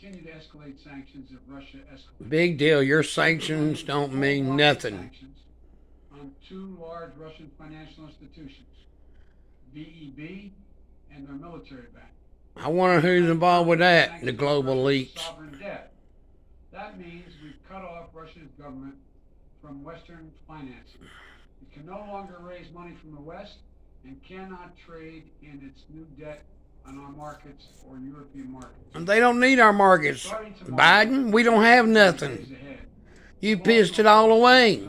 continue to escalate sanctions if Russia escalates. Big deal. Your sanctions don't mean nothing. Sanctions on two large Russian financial institutions, VEB and their military bank. I wonder who's involved with that, the global elites. Sovereign debt. That means we've cut off Russia's government from Western financing. It can no longer raise money from the West and cannot trade in its new debt on our markets or European markets. They don't need our markets. Biden, we don't have nothing. You pissed it all away.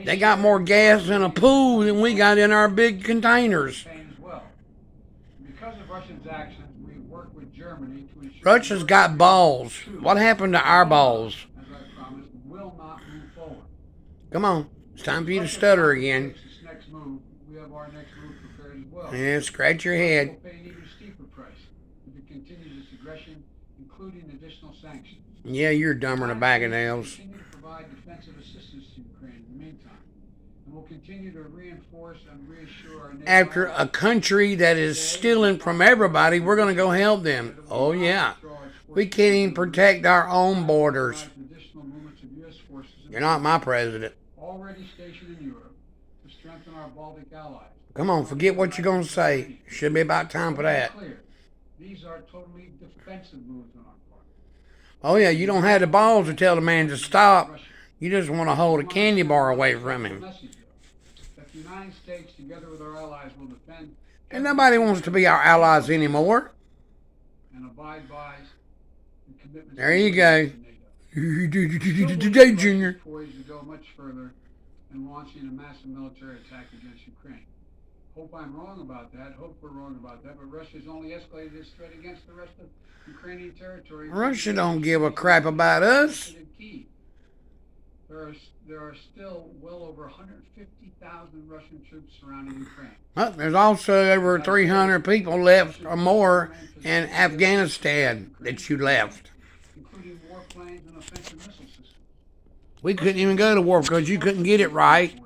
They got more gas in a pool than we got in our big containers. Because of Russia's actions, we work with Germany to ensure Russia's got balls. What happened to our balls? as I promised, will not move forward. Come on. It's time for you to stutter again. This next move, we have our next move prepared as well. Yeah, scratch your head. We'll pay an even steeper price if it continues its aggression, including additional sanctions. Yeah, you're dumber than a bag of nails. We'll continue to provide defensive assistance to Ukraine in the meantime. And we'll continue to reinforce and reassure our After a country that is stealing from everybody, we're going to go help them. Oh, yeah. We can't even protect our own borders. You're not my president. Already stationed in Europe to strengthen our Baltic allies. Come on, forget what you're going to say. Should be about time for that. These are totally defensive moves on our part. Oh, yeah, you don't have the balls to tell the man to stop. You just want to hold a candy bar away from him. That the United States, together with our allies, will defend. And nobody wants to be our allies anymore. And abide by the commitments. There you go. Today, Junior. Poised to go much further in launching a massive military attack against Ukraine. Hope I'm wrong about that. Hope we're wrong about that. But Russia's only escalated its threat against the rest of Ukrainian territory. Russia don't give a crap about us. There are still well over 150,000 Russian troops surrounding Ukraine. Well, there's also over 300 people left or more in Afghanistan that you left. Including warplanes and offensive missile systems. We couldn't even go to war because you couldn't get it right.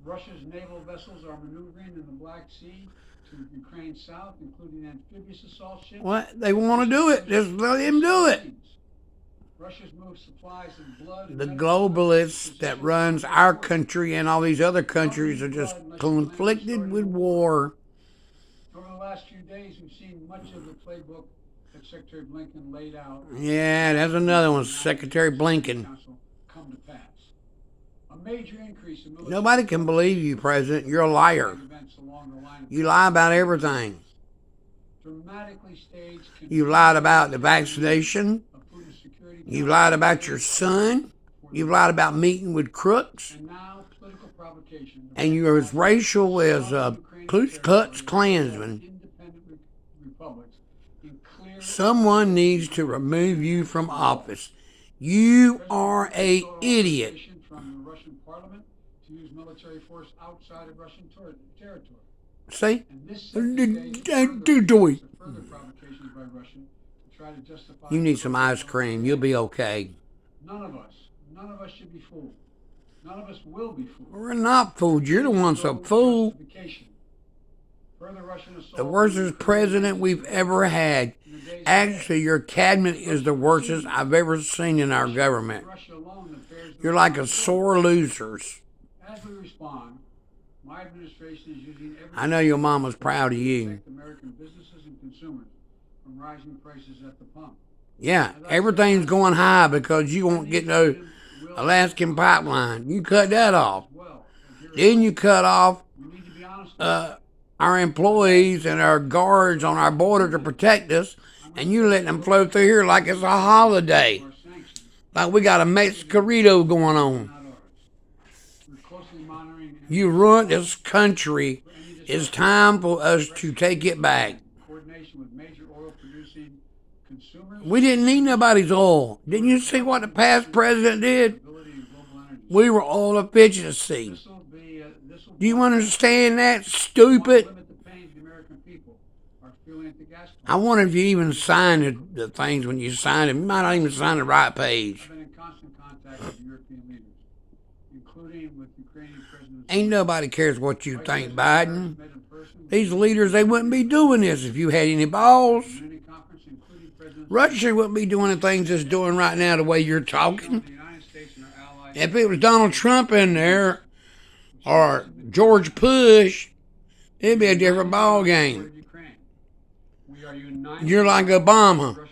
Russia's naval vessels are maneuvering in the Black Sea to Ukraine's south, including amphibious assault ships. What? They want to do it. Just let them do it. Russia's moved supplies of blood. The globalists that runs our country and all these other countries are just conflicted with war. Over the last few days, we've seen much of the playbook that Secretary Blinken laid out. Yeah, that's another one, Secretary Blinken. Come to pass. A major increase in Nobody can believe you, President. You're a liar. You lie about everything. You lied about the vaccination. You lied about your son. You lied about meeting with crooks. And you're as racial as a Ku Klux Klansman. Someone needs to remove you from office. You are an idiot. From the Russian parliament to use military force outside of Russian territory. See? You need some ice cream. You'll be okay. None of us should be fooled. None of us will be fooled. We're not fooled. You're the ones that fool. The worstest president we've ever had. Actually, your cabinet is the worstest I've ever seen in our government. You're like a sore losers. As we respond, my administration is using every I know your mama's proud of you. American businesses and consumers from rising prices at the pump. Yeah, everything's going high because you won't get no Alaskan pipeline. You cut that off. Then you cut off our employees and our guards on our border to protect us, and you let them flow through here like it's a holiday. Like we got a Mexicarito going on. You ruined this country. It's time for us to take it back. We didn't need nobody's oil. Didn't you see what the past president did? We were oil efficiency. Do you understand that, stupid? I wonder if you even signed the things when you signed them. You might not even sign the right page. Ain't nobody cares what you think, Biden. These leaders, they wouldn't be doing this if you had any balls. Russia wouldn't be doing the things it's doing right now the way you're talking. If it was Donald Trump in there or George Bush, it'd be a different ball game. You're like Obama.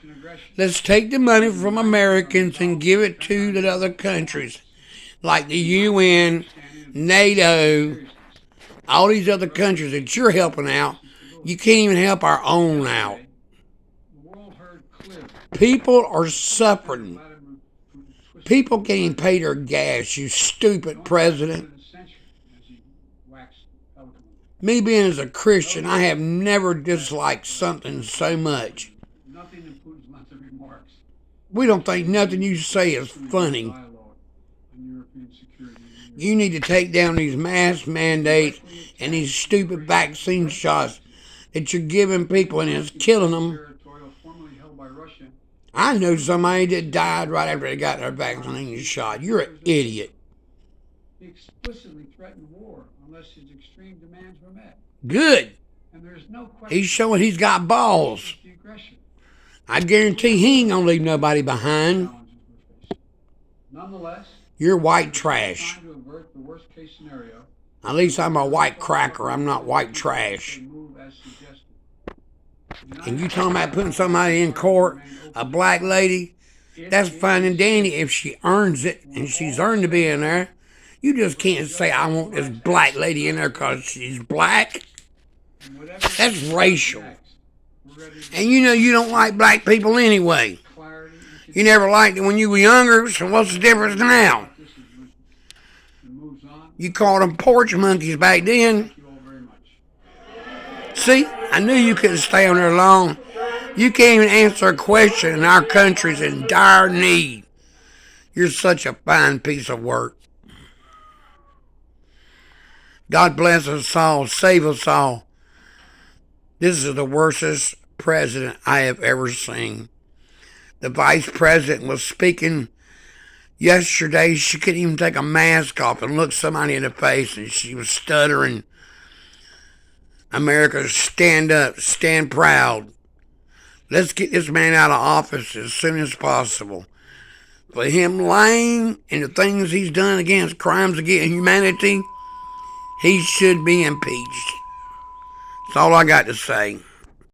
Let's take the money from Americans and give it to the other countries, like the UN, NATO, all these other countries that you're helping out. You can't even help our own out. People are suffering. People can't even pay their gas, you stupid president. Me being as a Christian, I have never disliked something so much. We don't think nothing you say is funny. You need to take down these mask mandates and these stupid vaccine shots that you're giving people and it's killing them. I know somebody that died right after they got their vaccine shot. You're an idiot. He explicitly threatened war unless his extreme demands were met. Good. And there's no question. He's showing he's got balls. I guarantee he ain't gonna leave nobody behind. Nonetheless, you're white trash. At least I'm a white cracker. I'm not white trash. And you talking about putting somebody in court, a black lady, that's fine and dandy if she earns it, and she's earned to be in there. You just can't say, I want this black lady in there because she's black. That's racial. And you know you don't like black people anyway. You never liked it when you were younger, so what's the difference now? You called them porch monkeys back then. See, I knew you couldn't stay on there long. You can't even answer a question and our country's in dire need. You're such a fine piece of work. God bless us all, save us all. This is the worstest president I have ever seen. The vice president was speaking yesterday. She couldn't even take a mask off and look somebody in the face, and she was stuttering. America, stand up, stand proud. Let's get this man out of office as soon as possible. For him lying and the things he's done against crimes against humanity, he should be impeached. That's all I got to say.